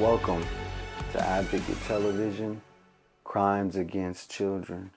Welcome to Advocate Television, Crimes Against Children.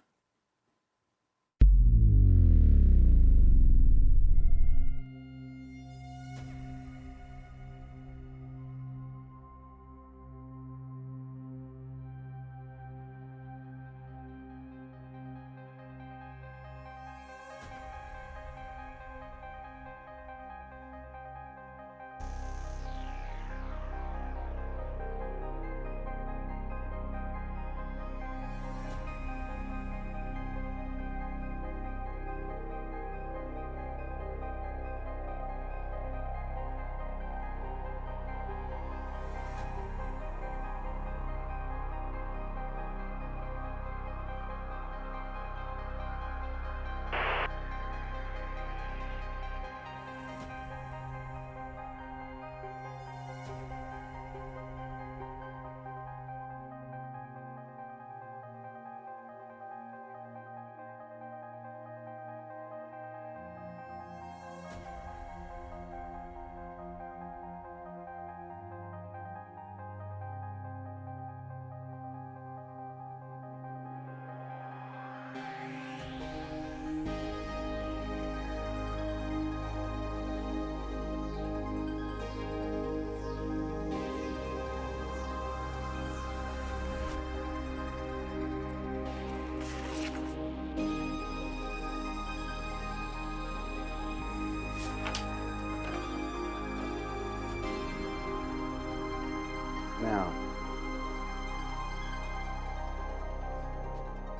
Now,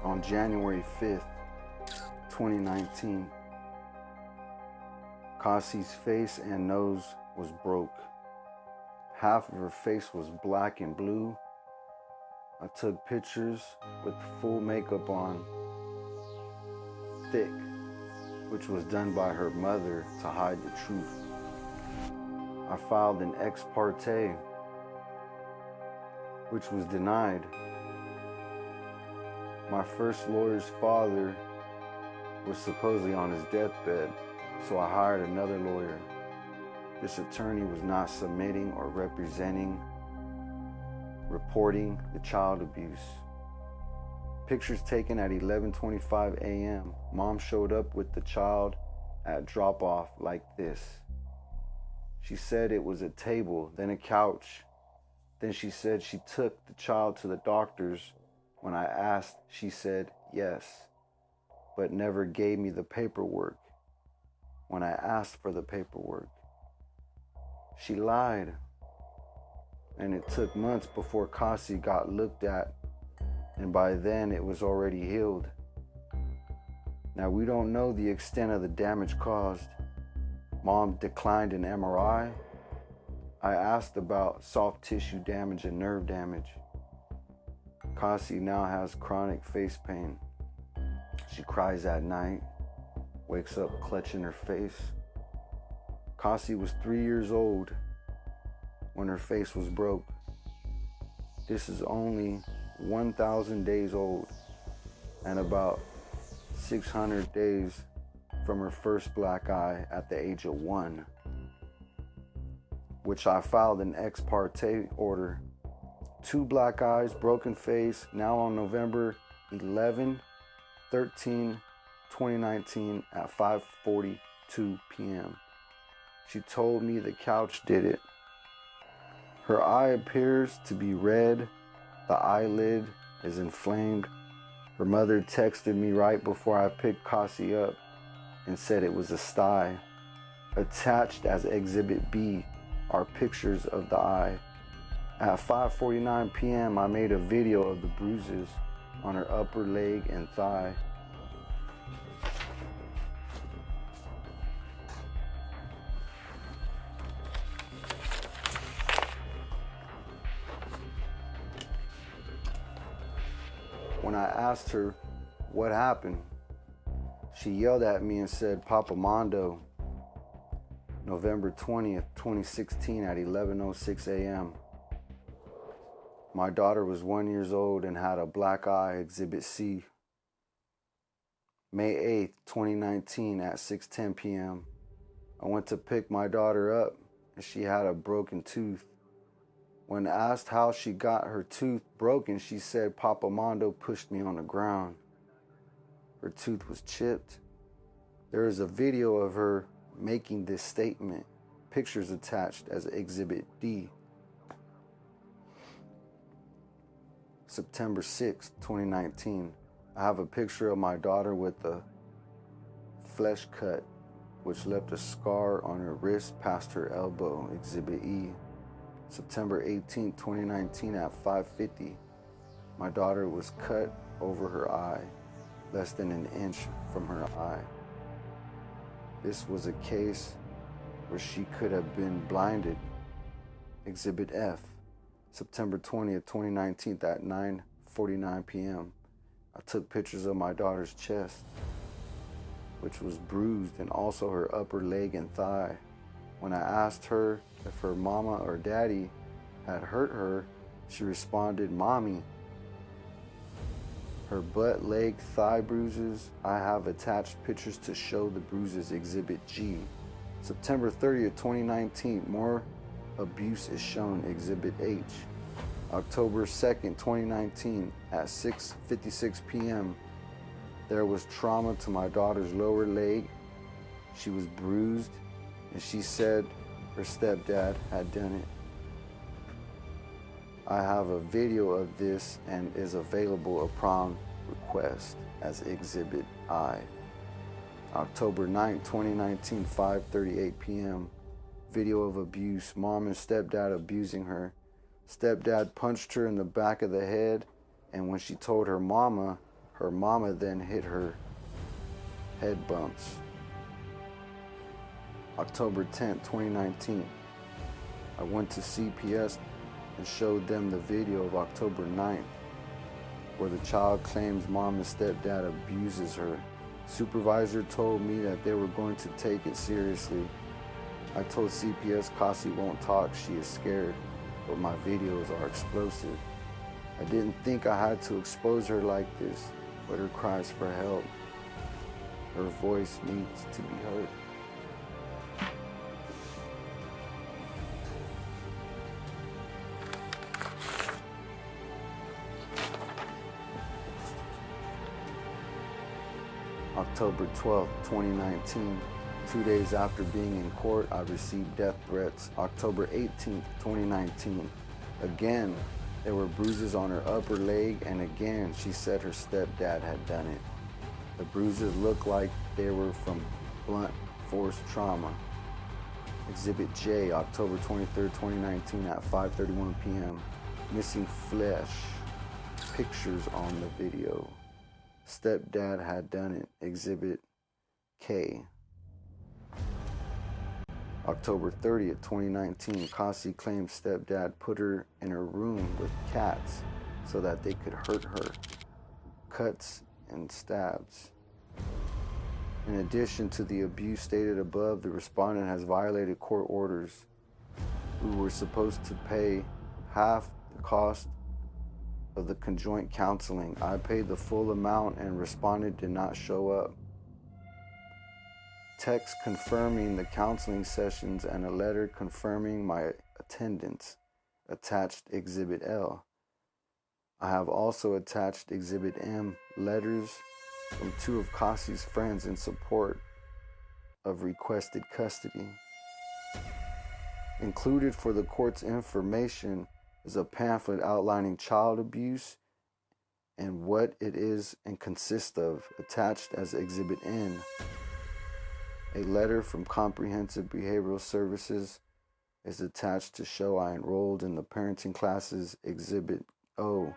on January 5th, 2019, Cassie's face and nose was broke. Half of her face was black and blue. I took pictures with full makeup on, thick, which was done by her mother to hide the truth. I filed an ex parte, which was denied. My first lawyer's father was supposedly on his deathbed, so I hired another lawyer. This attorney was not submitting or reporting the child abuse. Pictures taken at 11:25 a.m. Mom showed up with the child at drop-off like this. She said it was a table, then a couch. Then she said she took the child to the doctors. When I asked, she said yes, but never gave me the paperwork when I asked for the paperwork. She lied, and it took months before Cassie got looked at, and by then it was already healed. Now we don't know the extent of the damage caused. Mom declined an MRI. I asked about soft tissue damage and nerve damage. Cassie now has chronic face pain. She cries at night, wakes up clutching her face. Cassie was 3 years old when her face was broke. This is only 1,000 days old and about 600 days from her first black eye at the age of 1. Which I filed an ex parte order. 2 black eyes, broken face, now on November 11, 13, 2019 at 5:42 p.m. She told me the couch did it. Her eye appears to be red. The eyelid is inflamed. Her mother texted me right before I picked Cassie up and said it was a sty. Attached as Exhibit B are pictures of the eye. At 5:49 p.m. I made a video of the bruises on her upper leg and thigh. When I asked her what happened, she yelled at me and said, "Papa Mondo." November 20th, 2016 at 11:06 a.m. My daughter was 1 year old and had a black eye, Exhibit C. May 8th, 2019 at 6:10 p.m. I went to pick my daughter up and she had a broken tooth. When asked how she got her tooth broken, she said, "Papa Mondo pushed me on the ground." Her tooth was chipped. There is a video of her making this statement. Pictures attached as Exhibit D. September 6, 2019. I have a picture of my daughter with a flesh cut, which left a scar on her wrist past her elbow. Exhibit E. September 18, 2019 at 5:50. My daughter was cut over her eye, less than an inch from her eye. This was a case where she could have been blinded. Exhibit F. September 20th, 2019 at 9:49 p.m. I took pictures of my daughter's chest, which was bruised, and also her upper leg and thigh. When I asked her if her mama or daddy had hurt her, she responded, "Mommy." Her butt, leg, thigh bruises, I have attached pictures to show the bruises. Exhibit G. September 30th, 2019, more abuse is shown. Exhibit H. October 2nd, 2019, at 6:56 p.m., there was trauma to my daughter's lower leg. She was bruised, and she said her stepdad had done it. I have a video of this and is available upon request as Exhibit I. October 9th, 2019, 5:38 p.m. Video of abuse. Mom and stepdad abusing her. Stepdad punched her in the back of the head, and when she told her mama then hit her. Head bumps. October 10th, 2019. I went to CPS and showed them the video of October 9th, where the child claims mom and stepdad abuses her. Supervisor told me that they were going to take it seriously. I told CPS Cassie won't talk, she is scared, but my videos are explosive. I didn't think I had to expose her like this, but her cries for help. Her voice needs to be heard. October 12th, 2019. 2 days after being in court, I received death threats. October 18th, 2019. Again, there were bruises on her upper leg, and again, she said her stepdad had done it. The bruises looked like they were from blunt force trauma. Exhibit J, October 23rd, 2019 at 5:31 p.m. Missing flesh. Pictures on the video. Stepdad had done it. Exhibit K. October 30th, 2019, Cassie claimed stepdad put her in her room with cats so that they could hurt her. Cuts and stabs. In addition to the abuse stated above, the respondent has violated court orders. We were supposed to pay half the cost of the conjoint counseling. I paid the full amount and respondent did not show up. Text confirming the counseling sessions and a letter confirming my attendance. Attached Exhibit L. I have also attached Exhibit M, letters from two of Cassie's friends in support of requested custody. Included for the court's information is a pamphlet outlining child abuse and what it is and consists of, attached as Exhibit N. A letter from Comprehensive Behavioral Services is attached to show I enrolled in the parenting classes. Exhibit O.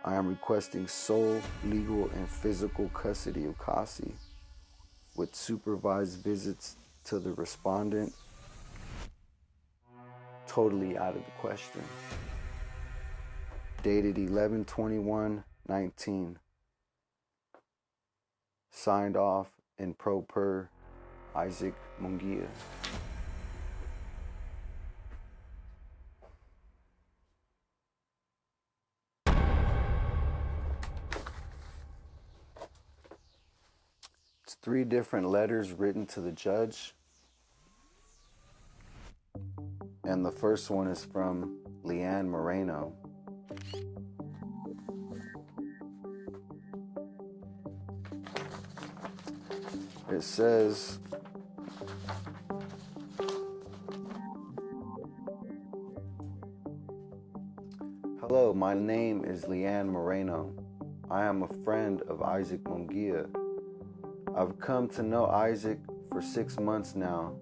I am requesting sole legal and physical custody of Cassie with supervised visits to the respondent totally out of the question. Dated 11/21/19. Signed off in pro per Isaac Munguia. It's 3 different letters written to the judge. And the first one is from Leanne Moreno. It says, "Hello, my name is Leanne Moreno. I am a friend of Isaac Munguia. I've come to know Isaac for 6 months now.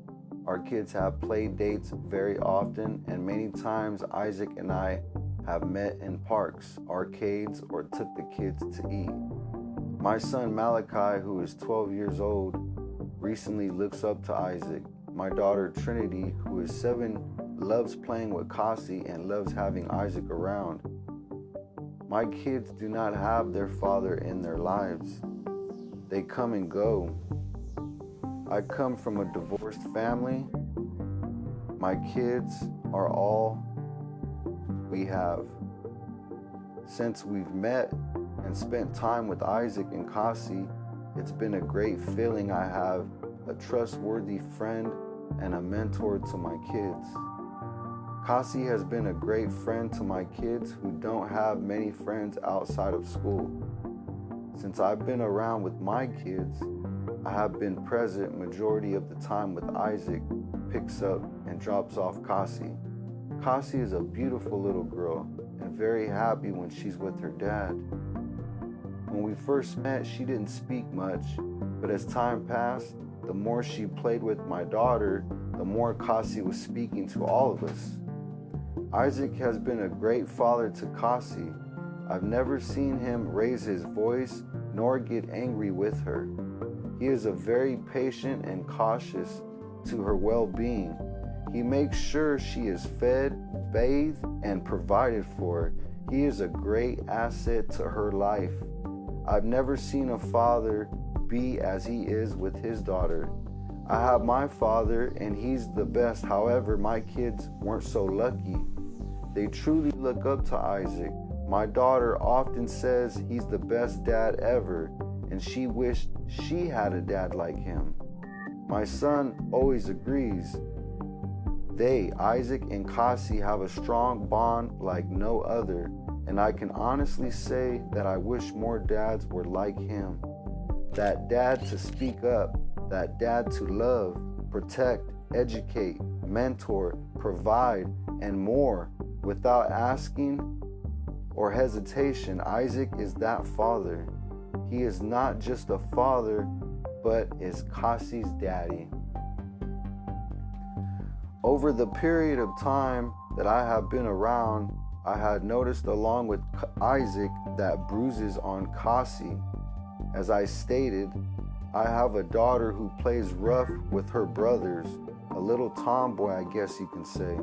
Our kids have play dates very often, and many times Isaac and I have met in parks, arcades, or took the kids to eat. My son Malachi, who is 12 years old, recently looks up to Isaac. My daughter Trinity, who is 7, loves playing with Kasi and loves having Isaac around. My kids do not have their father in their lives. They come and go. I come from a divorced family. My kids are all we have. Since we've met and spent time with Isaac and Kasi, it's been a great feeling. I have a trustworthy friend and a mentor to my kids. Kasi has been a great friend to my kids who don't have many friends outside of school. Since I've been around with my kids, I have been present majority of the time with Isaac, picks up and drops off Kasi. Kasi is a beautiful little girl and very happy when she's with her dad. When we first met, she didn't speak much, but as time passed, the more she played with my daughter, the more Kasi was speaking to all of us. Isaac has been a great father to Kasi. I've never seen him raise his voice nor get angry with her. He is a very patient and cautious to her well-being. He makes sure she is fed, bathed, and provided for. He is a great asset to her life. I've never seen a father be as he is with his daughter. I have my father and he's the best. However, my kids weren't so lucky. They truly look up to Isaac. My daughter often says he's the best dad ever, and she wished she had a dad like him. My son always agrees. They, Isaac and Kasi, have a strong bond like no other, and I can honestly say that I wish more dads were like him. That dad to speak up, that dad to love, protect, educate, mentor, provide, and more without asking or hesitation. Isaac is that father. He is not just a father, but is Kasi's daddy. Over the period of time that I have been around, I had noticed along with Isaac that bruises on Kasi. As I stated, I have a daughter who plays rough with her brothers, a little tomboy, I guess you can say.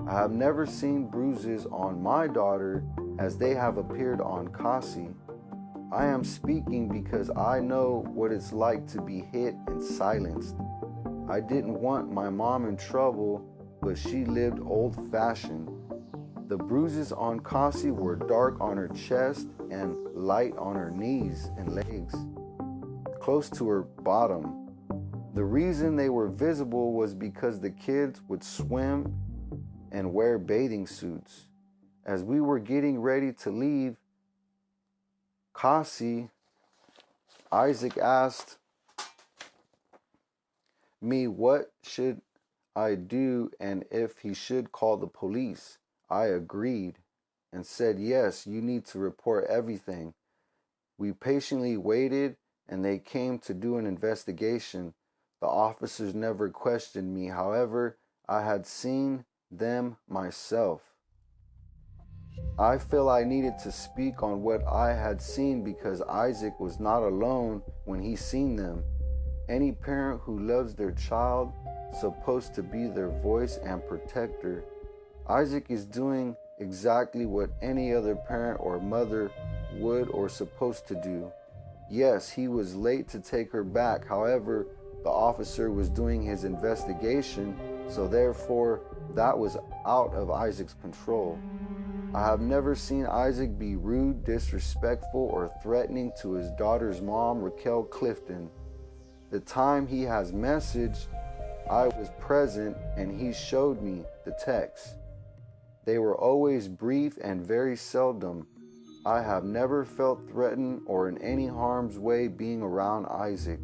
I have never seen bruises on my daughter as they have appeared on Kasi. I am speaking because I know what it's like to be hit and silenced. I didn't want my mom in trouble, but she lived old-fashioned. The bruises on Kasi were dark on her chest and light on her knees and legs, close to her bottom. The reason they were visible was because the kids would swim and wear bathing suits. As we were getting ready to leave, Isaac asked me what should I do and if he should call the police. I agreed and said, yes, you need to report everything. We patiently waited and they came to do an investigation. The officers never questioned me. However, I had seen them myself. I feel I needed to speak on what I had seen because Isaac was not alone when he seen them. Any parent who loves their child is supposed to be their voice and protector. Isaac is doing exactly what any other parent or mother would or supposed to do. Yes, he was late to take her back. However, the officer was doing his investigation, so therefore that was out of Isaac's control. I have never seen Isaac be rude, disrespectful, or threatening to his daughter's mom, Raquel Clifton. The time he has messaged, I was present and he showed me the text. They were always brief and very seldom. I have never felt threatened or in any harm's way being around Isaac.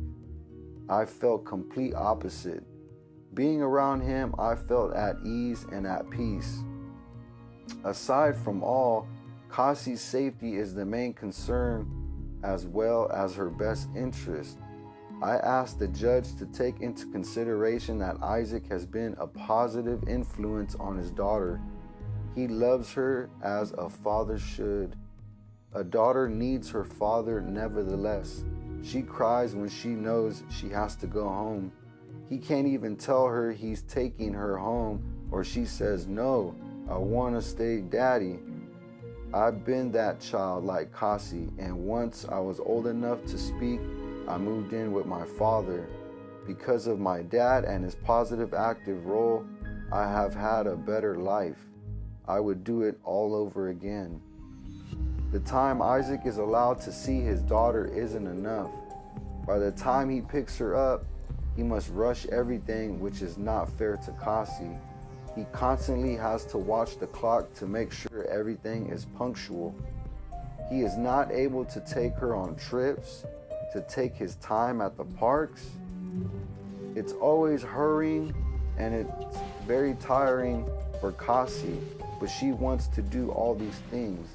I felt complete opposite. Being around him, I felt at ease and at peace. Aside from all, Cassie's safety is the main concern as well as her best interest. I asked the judge to take into consideration that Isaac has been a positive influence on his daughter. He loves her as a father should. A daughter needs her father nevertheless. She cries when she knows she has to go home. He can't even tell her he's taking her home, or she says, "No, I want to stay, Daddy." I've been that child like Cassie, and once I was old enough to speak, I moved in with my father. Because of my dad and his positive active role, I have had a better life. I would do it all over again. The time Isaac is allowed to see his daughter isn't enough. By the time he picks her up, he must rush everything, which is not fair to Cassie. He constantly has to watch the clock to make sure everything is punctual. He is not able to take her on trips, to take his time at the parks. It's always hurrying, and it's very tiring for Cassie, but she wants to do all these things.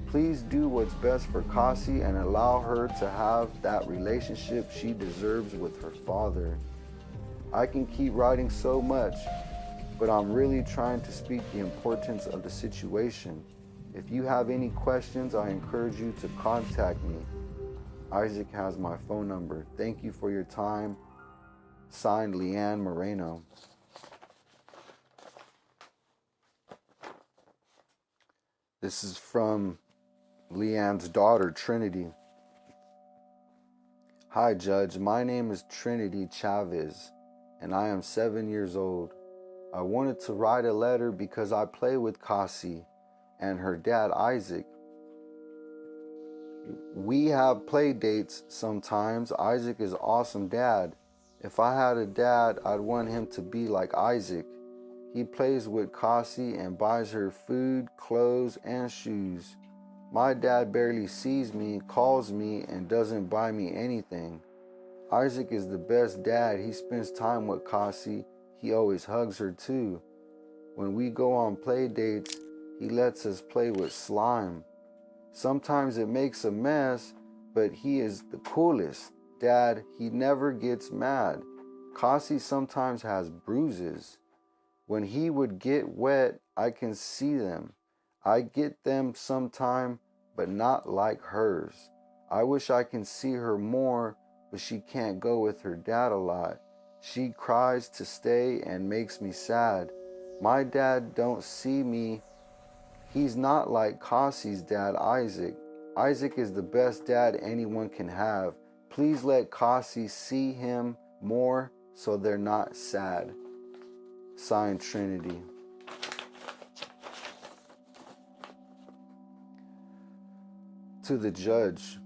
Please do what's best for Cassie and allow her to have that relationship she deserves with her father. I can keep writing so much, but I'm really trying to speak the importance of the situation. If you have any questions, I encourage you to contact me. Isaac has my phone number. Thank you for your time. Signed, Leanne Moreno. This is from Leanne's daughter, Trinity. Hi, Judge. My name is Trinity Chavez, and I am 7 years old. I wanted to write a letter because I play with Cassie and her dad, Isaac. We have play dates sometimes. Isaac is an awesome dad. If I had a dad, I'd want him to be like Isaac. He plays with Cassie and buys her food, clothes, and shoes. My dad barely sees me, calls me, and doesn't buy me anything. Isaac is the best dad. He spends time with Cassie. He always hugs her too. When we go on play dates, he lets us play with slime. Sometimes it makes a mess, but he is the coolest dad. He never gets mad. Cassie sometimes has bruises. When he would get wet, I can see them. I get them sometime, but not like hers. I wish I can see her more, but she can't go with her dad a lot. She cries to stay and makes me sad. My dad don't see me. He's not like Cassie's dad, Isaac. Isaac is the best dad anyone can have. Please let Cassie see him more so they're not sad. Signed, Trinity. To the judge.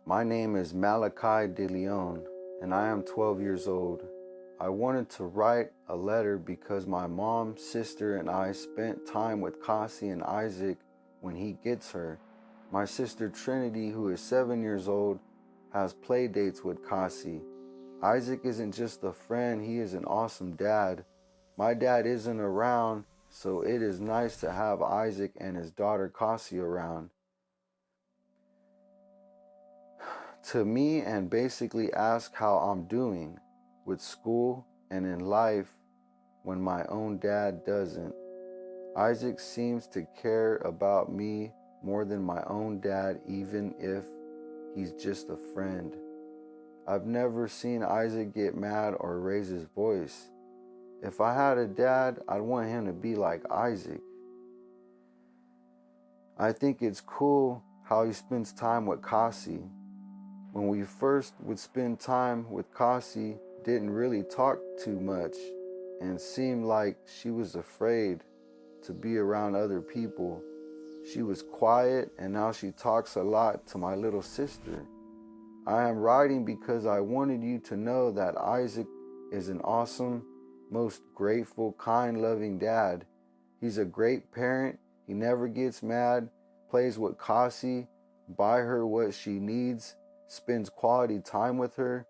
My name is Malachi De Leon, and I am 12 years old. I wanted to write a letter because my mom, sister, and I spent time with Cassie and Isaac when he gets her. My sister Trinity, who is 7 years old, has play dates with Cassie. Isaac isn't just a friend, he is an awesome dad. My dad isn't around, so it is nice to have Isaac and his daughter Cassie around. To me, and basically ask how I'm doing with school and in life when my own dad doesn't. Isaac seems to care about me more than my own dad, even if he's just a friend. I've never seen Isaac get mad or raise his voice. If I had a dad, I'd want him to be like Isaac. I think it's cool how he spends time with Cassie. When we first would spend time with Cassie, didn't really talk too much and seemed like she was afraid to be around other people. She was quiet, and now she talks a lot to my little sister. I am writing because I wanted you to know that Isaac is an awesome, most grateful, kind, loving dad. He's a great parent. He never gets mad, plays with Cassie, buy her what she needs, spends quality time with her.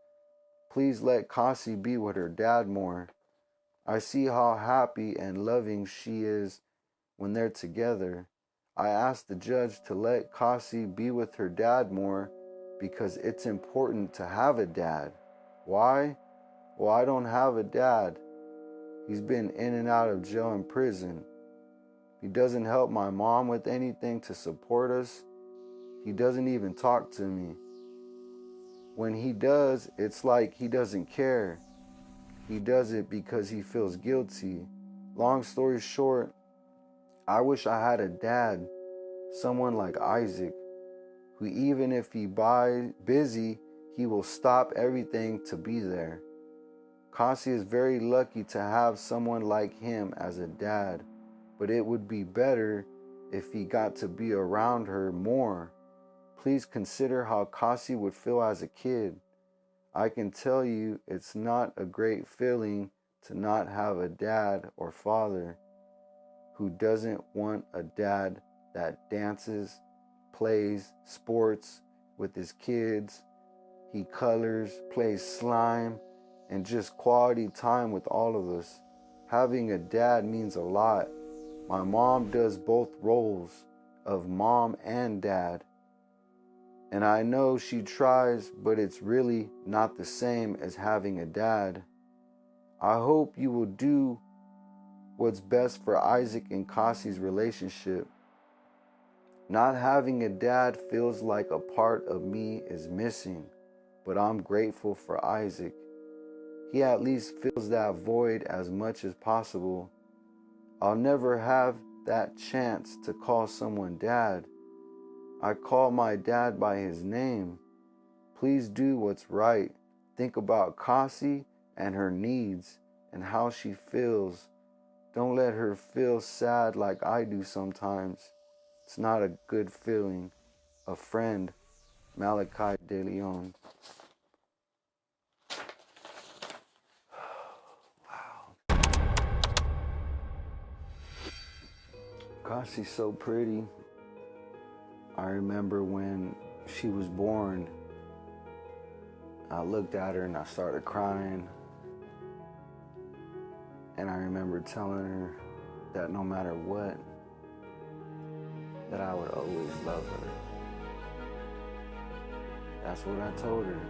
Please let Cassie be with her dad more. I see how happy and loving she is when they're together. I asked the judge to let Cassie be with her dad more because it's important to have a dad. Why? Well, I don't have a dad. He's been in and out of jail and prison. He doesn't help my mom with anything to support us. He doesn't even talk to me. When he does, it's like he doesn't care. He does it because he feels guilty. Long story short, I wish I had a dad, someone like Isaac, who even if he busy, he will stop everything to be there. Cassie is very lucky to have someone like him as a dad, but it would be better if he got to be around her more. Please consider how Cassie would feel as a kid. I can tell you it's not a great feeling to not have a dad or father. Who doesn't want a dad that dances, plays sports with his kids, he colors, plays slime, and just quality time with all of us? Having a dad means a lot. My mom does both roles of mom and dad. And I know she tries, but it's really not the same as having a dad. I hope you will do what's best for Isaac and Cassie's relationship. Not having a dad feels like a part of me is missing, but I'm grateful for Isaac. He at least fills that void as much as possible. I'll never have that chance to call someone dad. I call my dad by his name. Please do what's right. Think about Cassie and her needs and how she feels. Don't let her feel sad like I do sometimes. It's not a good feeling. A friend, Malachi De Leon. Wow. Cassie's so pretty. I remember when she was born, I looked at her and I started crying. And I remember telling her that no matter what, that I would always love her. That's what I told her,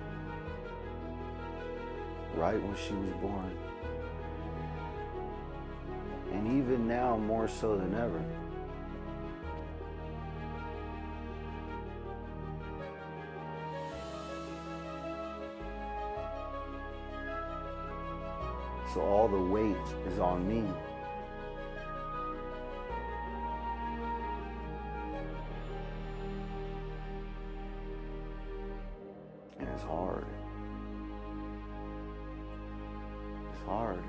right when she was born. And even now, more so than ever. So all the weight is on me. And it's hard. It's hard.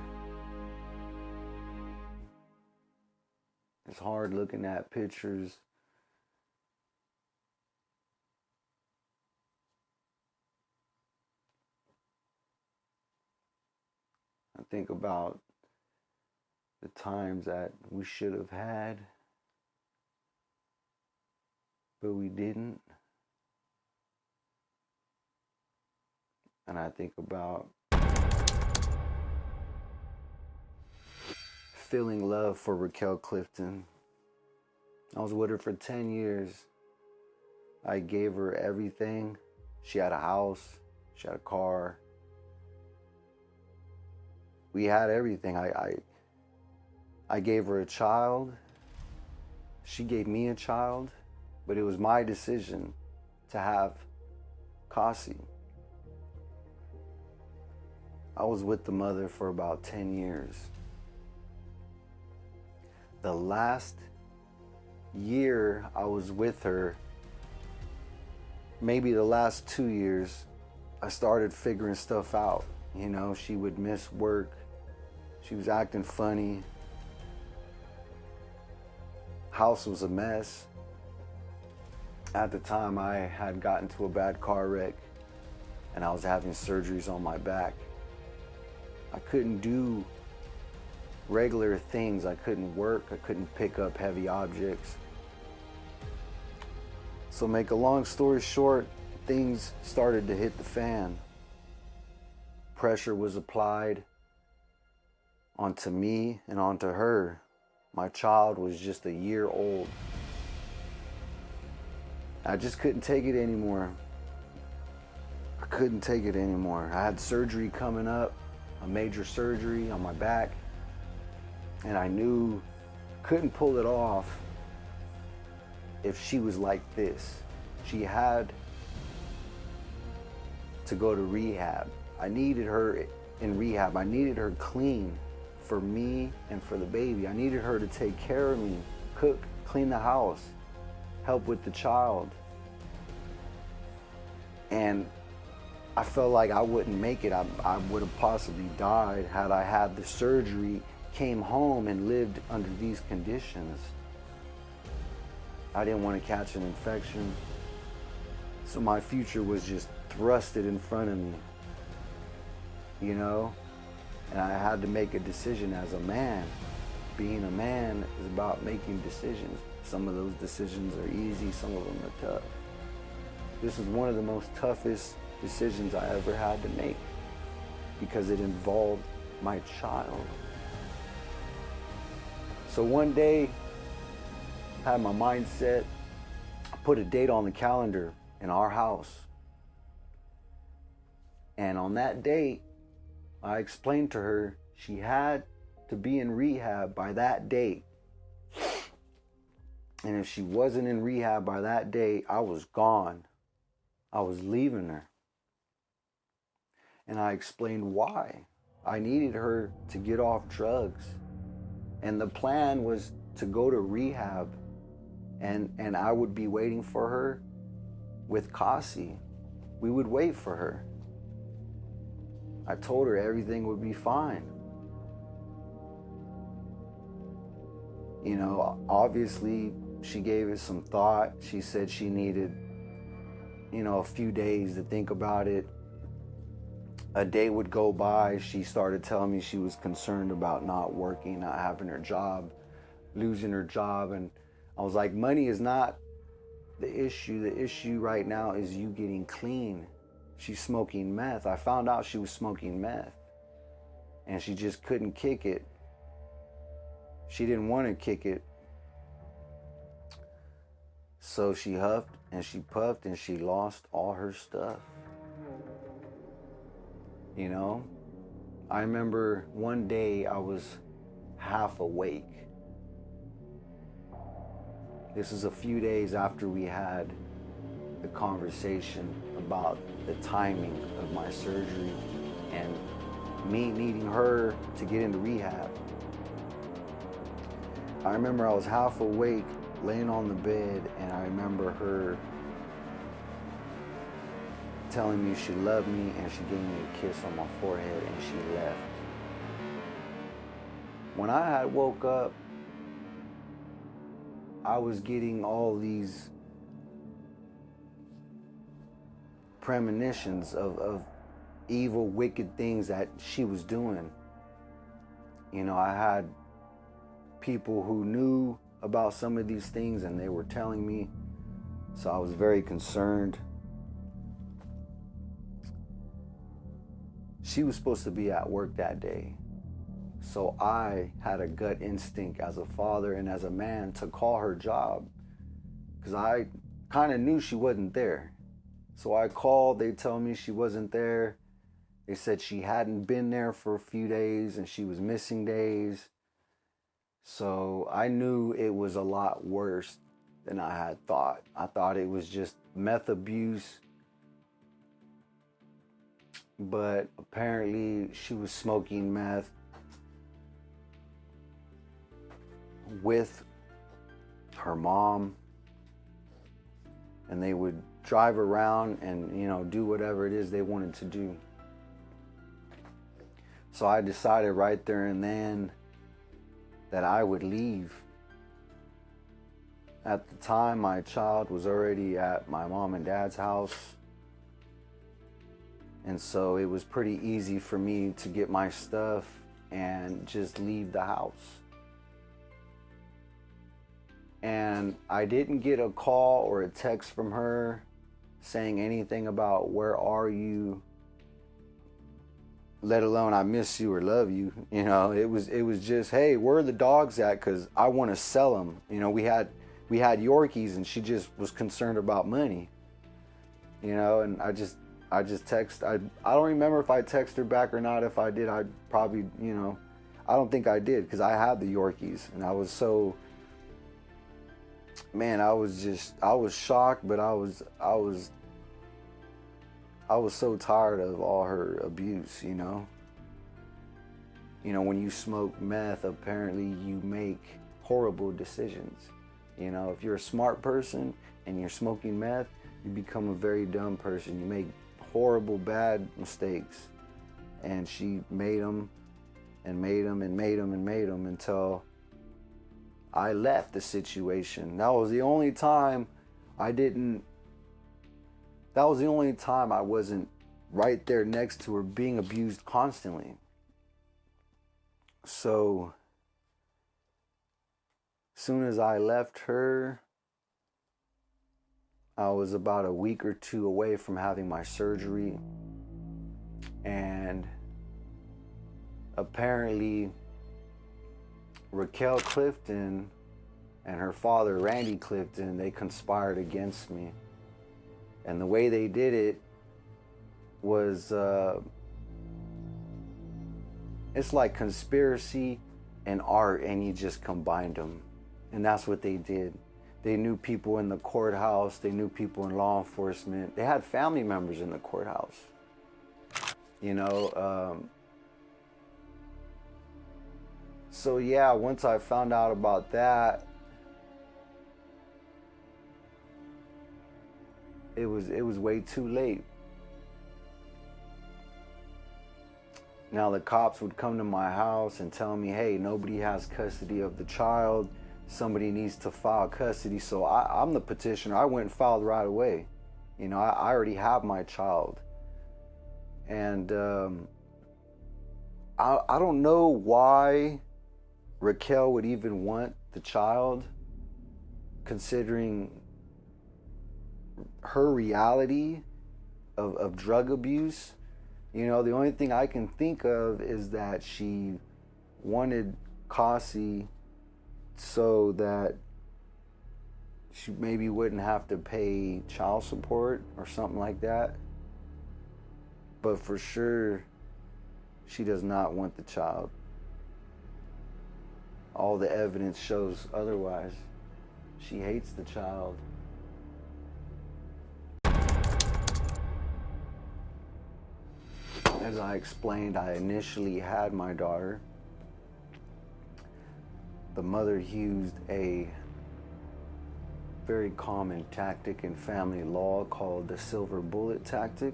It's hard looking at pictures I think about the times that we should have had, but we didn't. And I think about feeling love for Raquel Clifton. I was with her for 10 years. I gave her everything. She had a house, she had a car. We had everything. I gave her a child. She gave me a child, but it was my decision to have Cassie. I was with the mother for about 10 years. The last year I was with her, maybe the last 2 years, I started figuring stuff out. You know, she would miss work. She was acting funny. House was a mess. At the time, I had gotten to a bad car wreck and I was having surgeries on my back. I couldn't do regular things. I couldn't work, I couldn't pick up heavy objects. So make a long story short, things started to hit the fan. Pressure was applied onto me and onto her. My child was just a year old. I just couldn't take it anymore. I couldn't take it anymore. I had surgery coming up, a major surgery on my back, and I knew I couldn't pull it off if she was like this. She had to go to rehab. I needed her in rehab. I needed her clean for me and for the baby. I needed her to take care of me, cook, clean the house, help with the child. And I felt like I wouldn't make it. I would have possibly died had I had the surgery, came home and lived under these conditions. I didn't want to catch an infection. So my future was just thrusted in front of me, you know? And I had to make a decision as a man. Being a man is about making decisions. Some of those decisions are easy, some of them are tough. This is one of the most toughest decisions I ever had to make because it involved my child. So one day, I had my mind set, I put a date on the calendar in our house. And on that date, I explained to her she had to be in rehab by that date. And if she wasn't in rehab by that date, I was gone. I was leaving her. And I explained why. I needed her to get off drugs. And the plan was to go to rehab. And I would be waiting for her with Kasi. We would wait for her. I told her everything would be fine. You know, obviously she gave it some thought. She said she needed, you know, a few days to think about it. A day would go by. She started telling me she was concerned about not working, not having her job, losing her job. And I was like, money is not the issue. The issue right now is you getting clean. She's smoking meth. I found out she was smoking meth. And she just couldn't kick it. She didn't want to kick it. So she huffed and she puffed and she lost all her stuff. You know? I remember one day I was half awake. This is a few days after we had the conversation about the timing of my surgery and me needing her to get into rehab. I remember I was half awake, laying on the bed, and I remember her telling me she loved me, and she gave me a kiss on my forehead, and she left. When I had woke up, I was getting all these premonitions of evil, wicked things that she was doing. You know, I had people who knew about some of these things and they were telling me, so I was very concerned. She was supposed to be at work that day, so I had a gut instinct as a father and as a man to call her job because I kind of knew she wasn't there. So I called, they told me she wasn't there. They said she hadn't been there for a few days and she was missing days. So I knew it was a lot worse than I had thought. I thought it was just meth abuse. But apparently she was smoking meth with her mom. And they would drive around and, you know, do whatever it is they wanted to do. So I decided right there and then that I would leave. At the time, my child was already at my mom and dad's house. And so it was pretty easy for me to get my stuff and just leave the house. And I didn't get a call or a text from her saying anything about where are you, let alone I miss you or love you. You know, it was just, hey, where are the dogs at? Because I want to sell them. You know, we had Yorkies, and she just was concerned about money. You know, and I just text. I don't remember if I texted her back or not. If I did, I probably, you know, I don't think I did, because I had the Yorkies, and I was so, man, I was shocked, but I was so tired of all her abuse, you know. You know, when you smoke meth, apparently you make horrible decisions. You know, if you're a smart person and you're smoking meth, you become a very dumb person. You make horrible, bad mistakes. And she made them and made them and made them and made them until I left the situation. That was the only time I wasn't right there next to her being abused constantly. So, as soon as I left her, I was about a week or two away from having my surgery. And apparently, Raquel Clifton and her father, Randy Clifton, they conspired against me. And the way they did it was, it's like conspiracy and art, and you just combined them. And that's what they did. They knew people in the courthouse. They knew people in law enforcement. They had family members in the courthouse. You know, so yeah, once I found out about that, it was way too late. Now the cops would come to my house and tell me, hey, nobody has custody of the child. Somebody needs to file custody. So I'm the petitioner. I went and filed right away. You know, I already have my child. And I don't know why Raquel would even want the child, considering her reality of drug abuse. You know, the only thing I can think of is that she wanted Kasi so that she maybe wouldn't have to pay child support or something like that. But for sure, she does not want the child. All the evidence shows otherwise. She hates the child. As I explained, I initially had my daughter. The mother used a very common tactic in family law called the silver bullet tactic,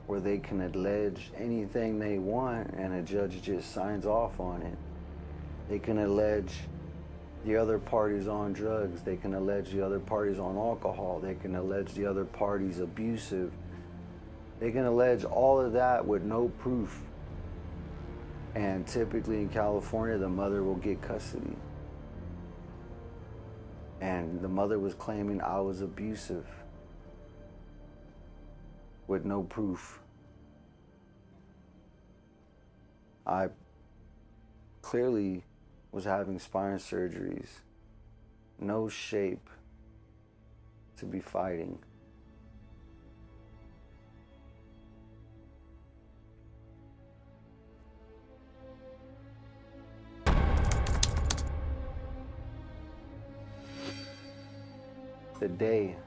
where they can allege anything they want and a judge just signs off on it. They can allege the other party's on drugs. They can allege the other party's on alcohol. They can allege the other party's abusive. They can allege all of that with no proof. And typically in California, the mother will get custody. And the mother was claiming I was abusive with no proof. I clearly was having spine surgeries, no shape to be fighting. The day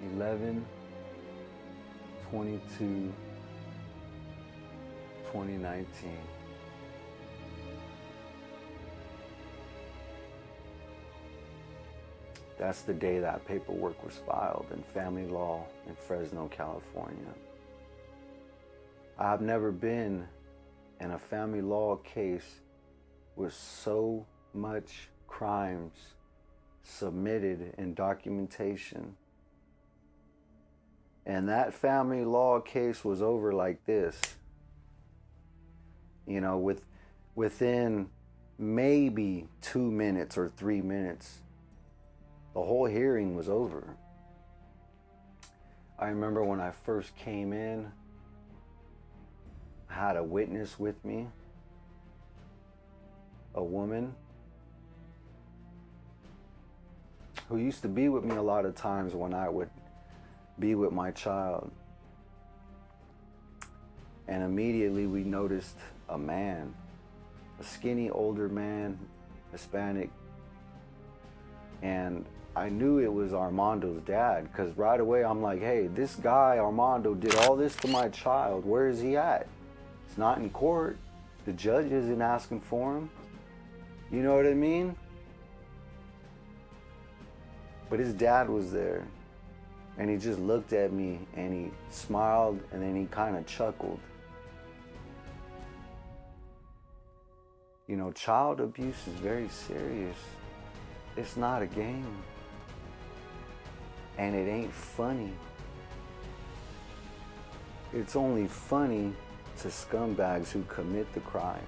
11/22/2019. That's the day that paperwork was filed in family law in Fresno, California. I've never been in a family law case with so much crimes submitted in documentation And that family law case was over like this. You know, within maybe 2 minutes or 3 minutes, the whole hearing was over. I remember when I first came in, I had a witness with me, a woman who used to be with me a lot of times when I would be with my child. And immediately we noticed a man, a skinny older man, Hispanic. And I knew it was Armando's dad, because right away I'm like, hey, this guy Armando did all this to my child. Where is he at? He's not in court. The judge isn't asking for him. You know what I mean? But his dad was there, and he just looked at me and he smiled, and then he kind of chuckled. You know, child abuse is very serious. It's not a game. And it ain't funny. It's only funny to scumbags who commit the crimes.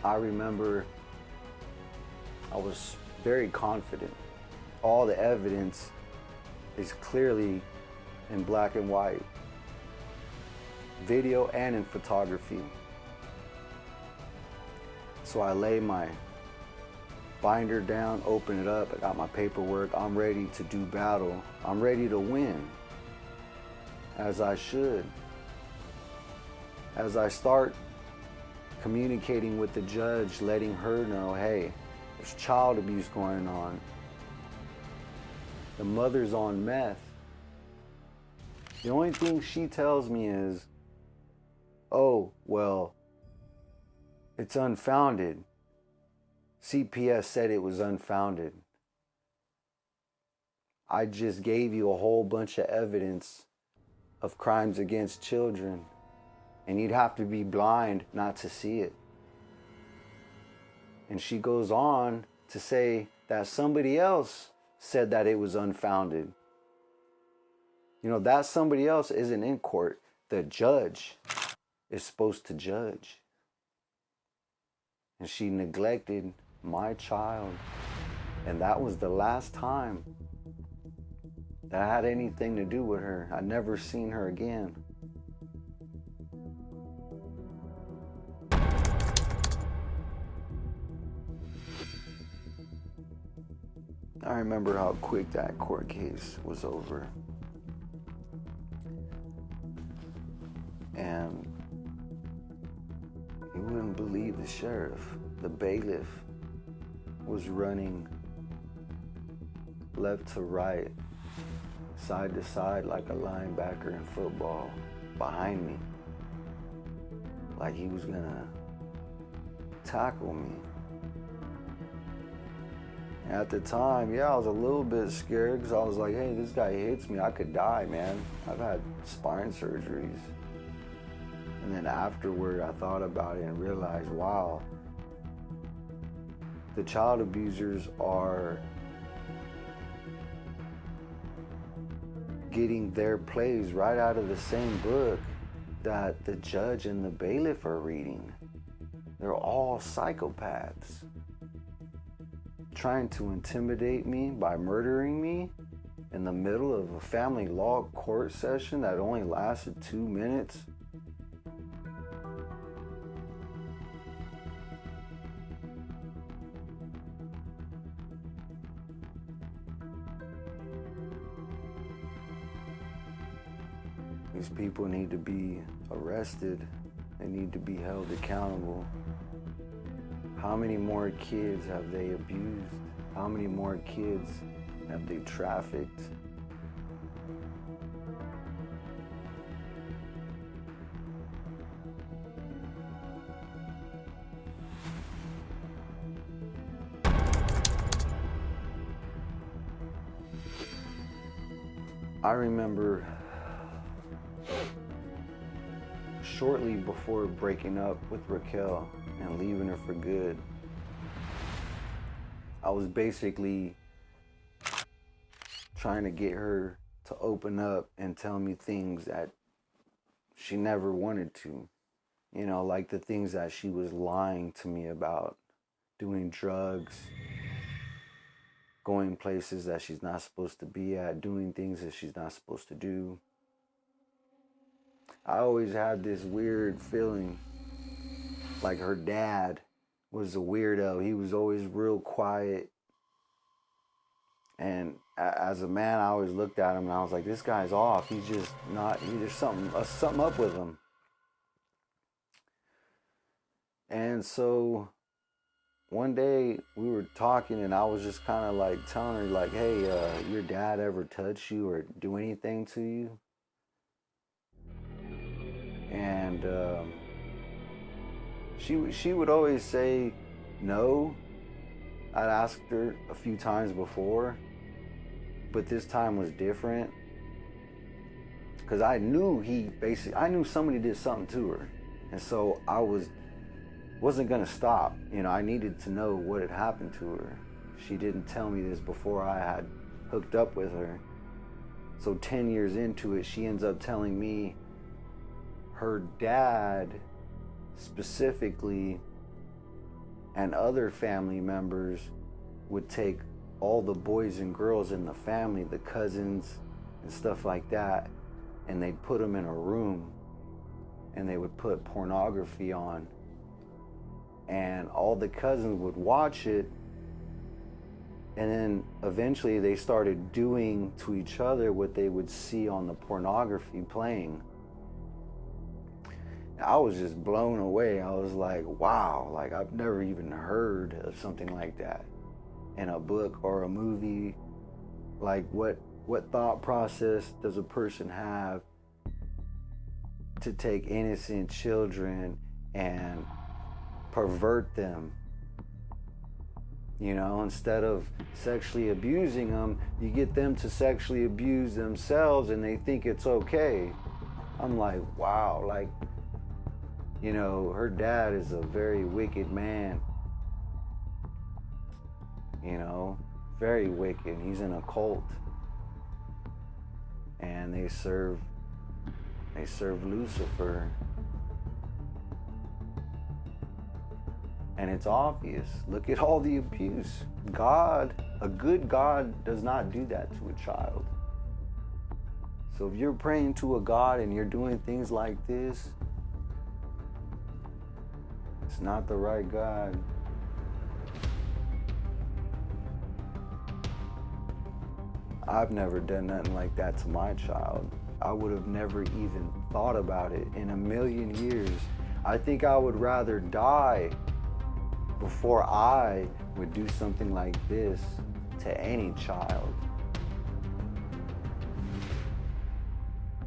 I remember I was very confident. All the evidence is clearly in black and white, video and in photography. So I lay my binder down, open it up, I got my paperwork, I'm ready to do battle. I'm ready to win, as I should. As I start communicating with the judge, letting her know, hey, there's child abuse going on. The mother's on meth. The only thing she tells me is, oh, well, it's unfounded. CPS said it was unfounded. I just gave you a whole bunch of evidence of crimes against children, and you'd have to be blind not to see it. And she goes on to say that somebody else said that it was unfounded. You know, that somebody else isn't in court. The judge is supposed to judge. And she neglected my child. And that was the last time that I had anything to do with her. I'd never seen her again. I remember how quick that court case was over. And you wouldn't believe the sheriff, the bailiff, was running left to right, side to side like a linebacker in football behind me. Like he was gonna tackle me. At the time, yeah, I was a little bit scared because I was like, hey, this guy hits me, I could die, man. I've had spine surgeries. And then afterward, I thought about it and realized, wow, the child abusers are getting their plays right out of the same book that the judge and the bailiff are reading. They're all psychopaths, trying to intimidate me by murdering me in the middle of a family law court session that only lasted 2 minutes. These people need to be arrested. They need to be held accountable. How many more kids have they abused? How many more kids have they trafficked? I remember shortly before breaking up with Raquel and leaving her for good, I was basically trying to get her to open up and tell me things that she never wanted to. You know, like the things that she was lying to me about, doing drugs, going places that she's not supposed to be at, doing things that she's not supposed to do. I always had this weird feeling like her dad was a weirdo. He was always real quiet. And as a man, I always looked at him and I was like, this guy's off. He's just not, there's something up with him. And so one day we were talking and I was just kind of like telling her like, hey, your dad ever touch you or do anything to you? And she would always say no. I'd asked her a few times before, but this time was different because I knew somebody did something to her, and so I wasn't gonna stop. You know, I needed to know what had happened to her. She didn't tell me this before I had hooked up with her. So 10 years into it, she ends up telling me her dad specifically and other family members would take all the boys and girls in the family, the cousins and stuff like that, and they'd put them in a room and they would put pornography on, and all the cousins would watch it, and then eventually they started doing to each other what they would see on the pornography playing. I was just blown away. I was like, wow, like I've never even heard of something like that in a book or a movie. Like what thought process does a person have to take innocent children and pervert them? You know, instead of sexually abusing them, you get them to sexually abuse themselves and they think it's okay. I'm like, wow, like, you know, her dad is a very wicked man. You know, very wicked. He's in a cult. And they serve Lucifer. And it's obvious. Look at all the abuse. God, a good God, does not do that to a child. So if you're praying to a God and you're doing things like this, it's not the right God. I've never done nothing like that to my child. I would have never even thought about it in a million years. I think I would rather die before I would do something like this to any child.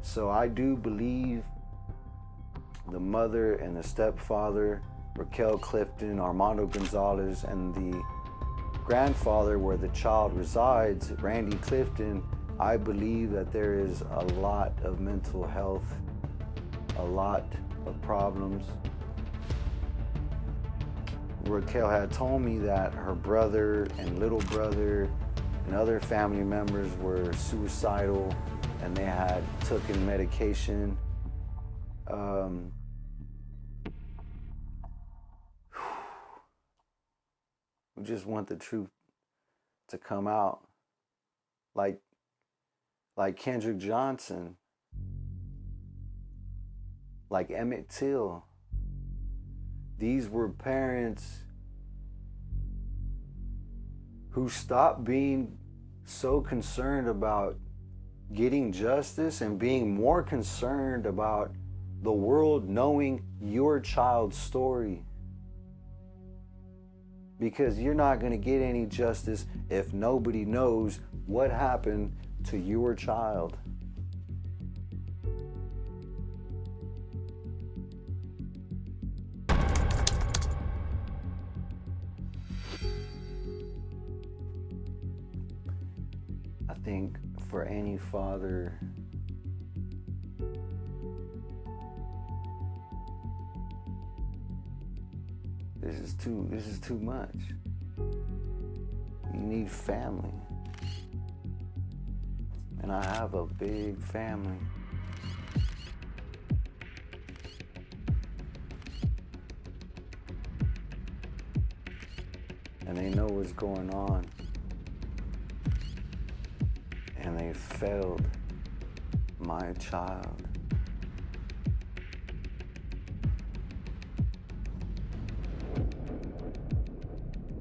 So I do believe the mother and the stepfather, Raquel Clifton, Armando Gonzalez, and the grandfather where the child resides, Randy Clifton, I believe that there is a lot of mental health, a lot of problems. Raquel had told me that her brother and little brother and other family members were suicidal and they had taken medication. We just want the truth to come out. Like Kendrick Johnson, like Emmett Till. These were parents who stopped being so concerned about getting justice and being more concerned about the world knowing your child's story. Because you're not going to get any justice if nobody knows what happened to your child. I think for any father, this is too much. You need family. And I have a big family. And they know what's going on. And they failed my child.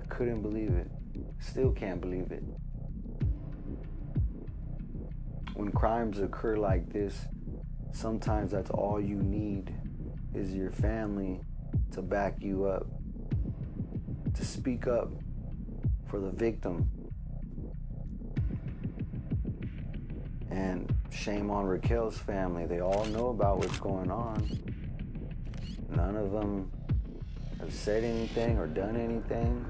I couldn't believe it. Still can't believe it. When crimes occur like this, sometimes that's all you need is your family to back you up, to speak up for the victim. And shame on Raquel's family. They all know about what's going on. None of them have said anything or done anything.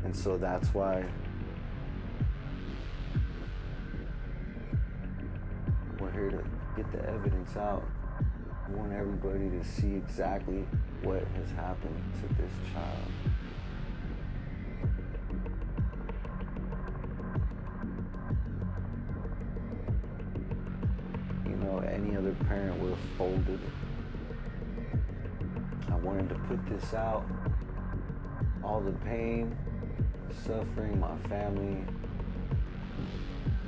And so that's why we're here to get the evidence out. We want everybody to see exactly what has happened to this child. You know, any other parent would have folded. I wanted to put this out. All the pain, suffering my family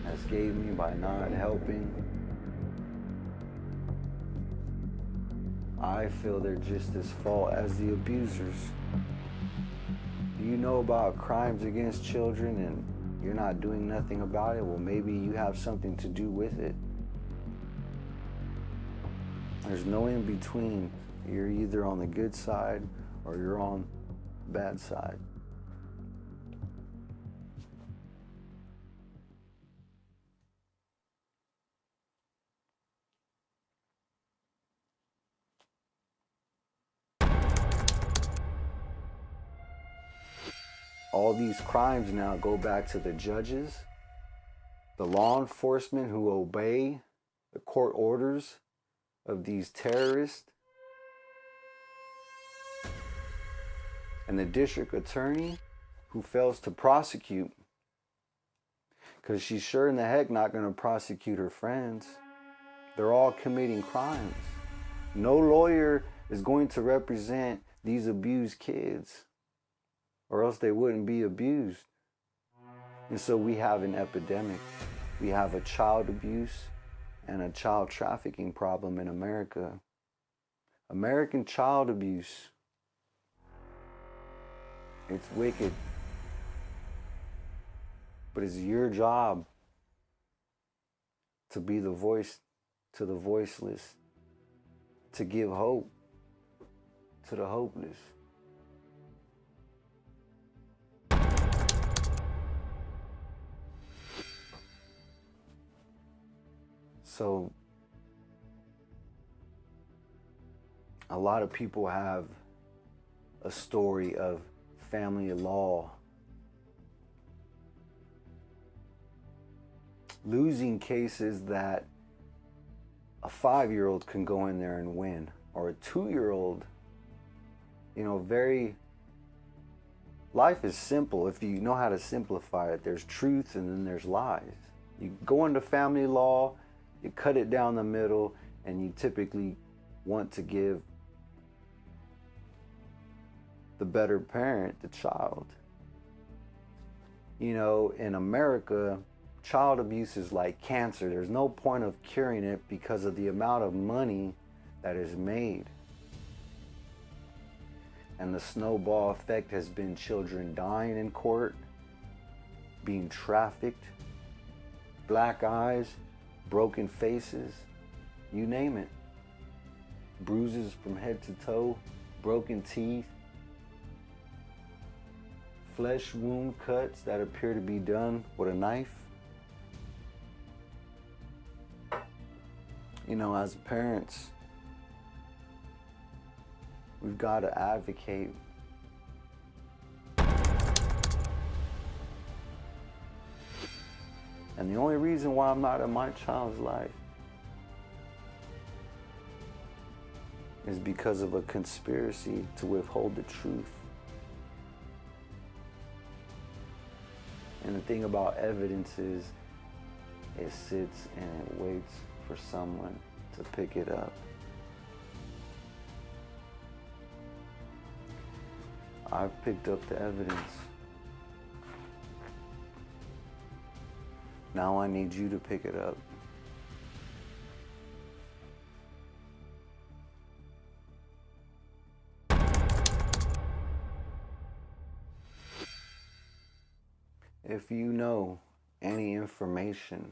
has gave me by not helping. I feel they're just as fault as the abusers. Do you know about crimes against children and you're not doing nothing about it? Well, maybe you have something to do with it. There's no in between. You're either on the good side or you're on the bad side. All these crimes now go back to the judges, the law enforcement who obey the court orders of these terrorists, and the district attorney who fails to prosecute, because she's sure in the heck not going to prosecute her friends. They're all committing crimes. No lawyer is going to represent these abused kids, or else they wouldn't be abused. And so we have an epidemic. We have a child abuse and a child trafficking problem in America. American child abuse. It's wicked. But it's your job to be the voice to the voiceless, to give hope to the hopeless. So, a lot of people have a story of family law losing cases that a 5-year-old can go in there and win, or a 2-year-old. You know, life is simple if you know how to simplify it. There's truth and then there's lies. You go into family law, you cut it down the middle, and you typically want to give the better parent the child. You know, in America, child abuse is like cancer. There's no point of curing it because of the amount of money that is made. And the snowball effect has been children dying in court, being trafficked, black eyes, broken faces, you name it. Bruises from head to toe, broken teeth, flesh wound cuts that appear to be done with a knife. You know, as parents, we've got to advocate. And the only reason why I'm not in my child's life is because of a conspiracy to withhold the truth. And the thing about evidence is it sits and it waits for someone to pick it up. I've picked up the evidence. Now I need you to pick it up. If you know any information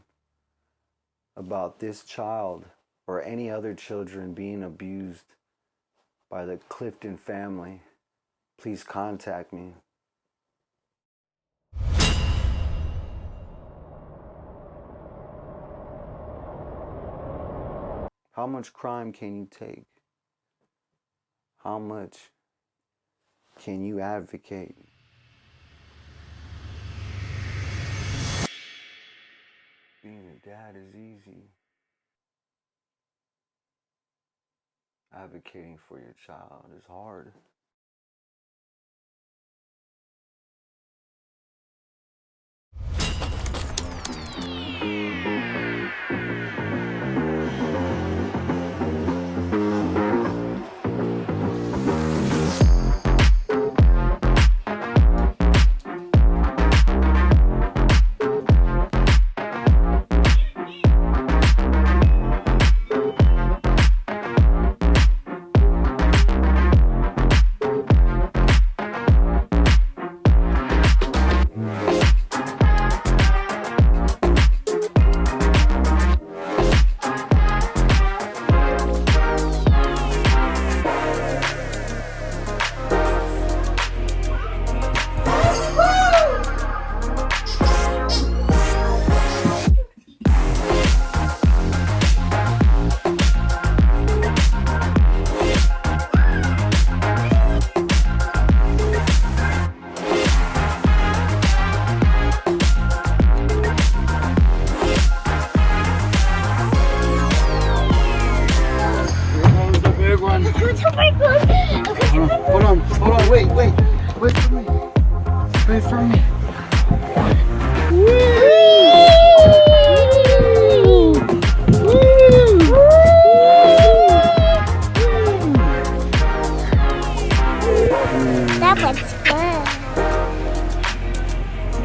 about this child or any other children being abused by the Clifton family, please contact me. How much crime can you take? How much can you advocate? Being a dad is easy. Advocating for your child is hard. Hold on, wait for me. Wait for me. That was fun.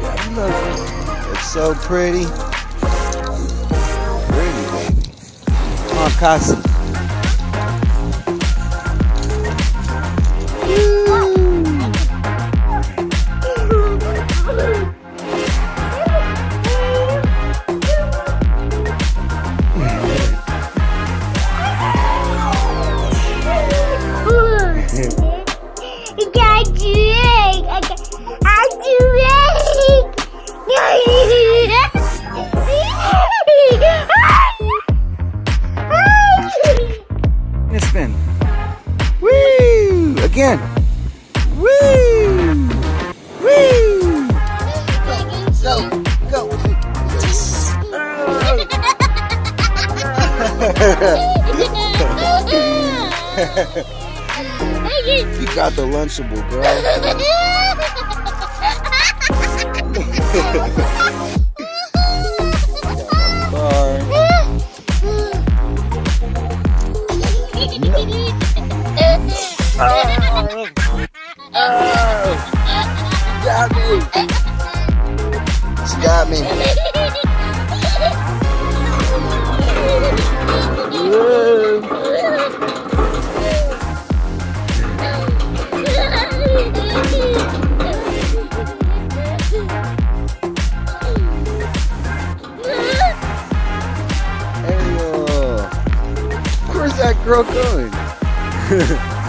Yeah, you love it. It's so pretty. Pretty, baby. Oh, Cassie. Spin. Woo! Again. Woo! Woo! Go. You got the Lunchable, girl. Got me. She got me. Where's that girl going?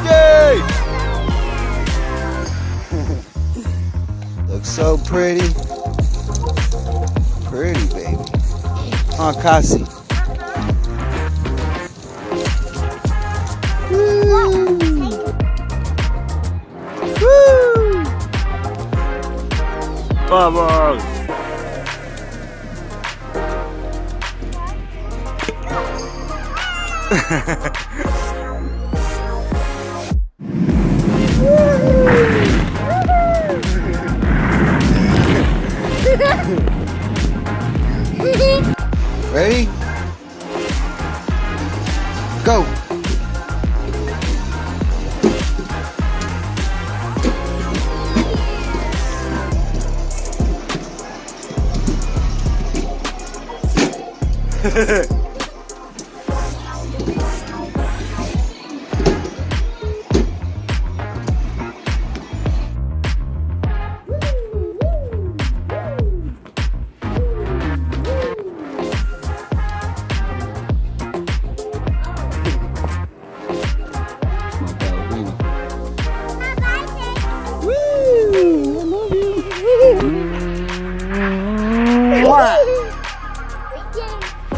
Yay! Looks so pretty. Pretty, baby. Oh, Cassie. Woo! Woo! Bubbles!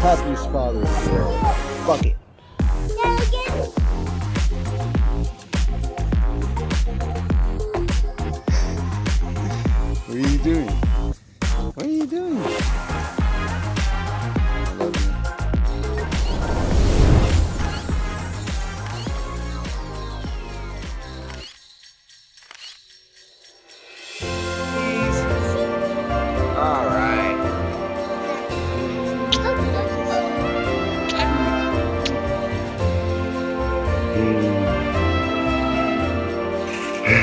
Happiest father in the world. Fuck it. What are you doing? What are you doing? I love you. All right.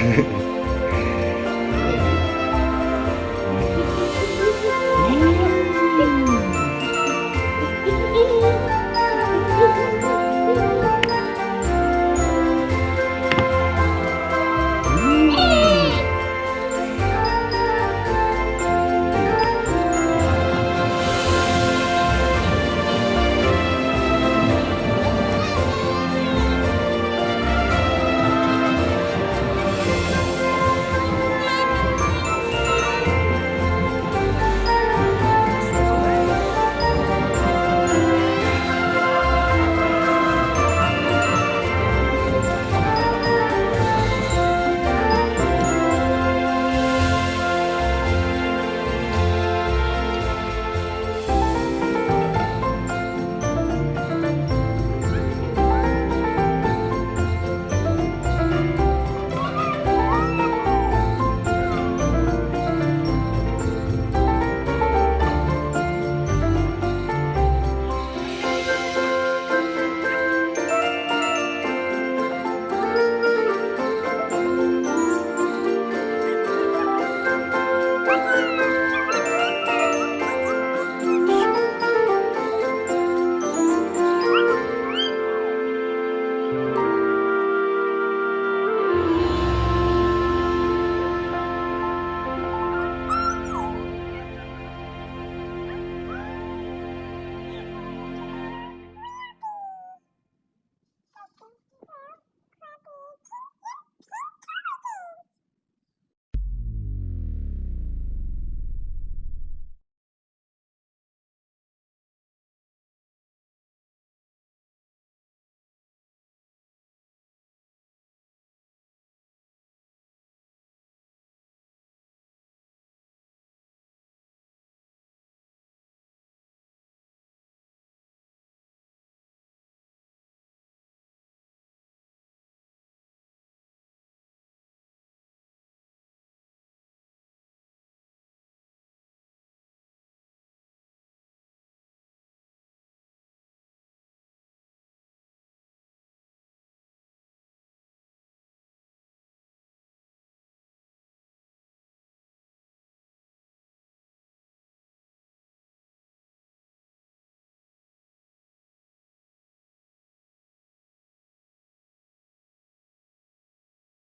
Mm.